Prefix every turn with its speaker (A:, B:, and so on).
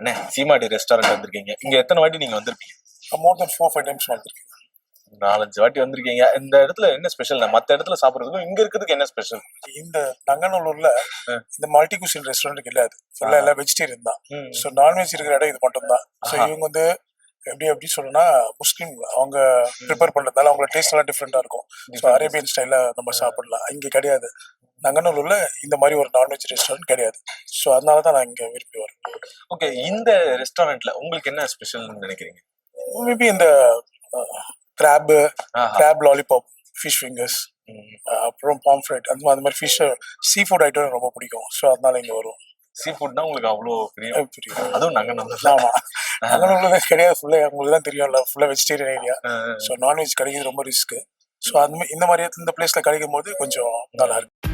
A: அண்ணே சீமாடி ரெஸ்டாரண்ட் வந்திருக்கீங்க. இங்க எத்தனை வாட்டி நீங்க வந்திருப்பீங்க?
B: மோர் தென் 4-5 டைம்ஸ் வந்திருக்கேன்.
A: 4-5 வாட்டி வந்திருக்கீங்க. இந்த இடத்துல என்ன ஸ்பெஷல்? மத்த இடத்துல சாப்பிடுறதுக்கும் இங்க இருக்கிறதுக்கு என்ன ஸ்பெஷல்?
B: இந்த நங்கநல்லூர்ல இந்த மல்டி குசின் ரெஸ்டாரண்ட் கிடையாது. ஃபுல்லா எல்லாம் வெஜிடேரியன் தான். ஸோ நான்வெஜ் இருக்கிற இடம் இது மட்டும் தான். ஸோ இவங்க வந்து எப்படி சொல்லணும்னா முஸ்லீம் அவங்க ப்ரிப்பேர் பண்றதால அவங்களோட டேஸ்ட் எல்லாம் டிஃப்ரெண்டா இருக்கும். ஸோ அரேபியன் ஸ்டைல நம்ம சாப்பிடலாம். இங்க கிடையாது. நங்கநல்லூர்ல இந்த மாதிரி ஒரு நான்வெஜ் ரெஸ்டாரண்ட் கிடையாது. ஸோ அதனால தான் நான் இங்க விரும்பி வரேன்.
A: ஓகே, இந்த ரெஸ்டாரண்ட்ல உங்களுக்கு என்ன ஸ்பெஷல்னு நினைக்கிறீங்க?
B: மேபி இந்த கிராப் லாலிபாப், ஃபிஷ் ஃபிங்கர்ஸ், அப்புறம் பாம்ஃப்ரெட் அந்த மாதிரி ஃபிஷ் சீ ஃபுட் ஐட்டம் ரொம்ப பிடிக்கும். ஸோ அதனால இங்க வரும்.
A: சீ ஃபுட்னா உங்களுக்கு அவ்வளோ பிரியம்? அதுவும் நங்கநல்லூர்.
B: ஆமா, நங்கநல்லூர்ல கிடையாது. ஃபுல்லா உங்களுக்கு தான் தெரியும்ல, ஃபுல்லா வெஜிடேரியன் ஏரியா. ஸோ நான்வெஜ் கிடைக்கிறது ரொம்ப ரிஸ்க். ஸோ இந்த மாதிரி இந்த பிளேஸ்ல கிடைக்கும் போது கொஞ்சம் நல்லா இருக்கு.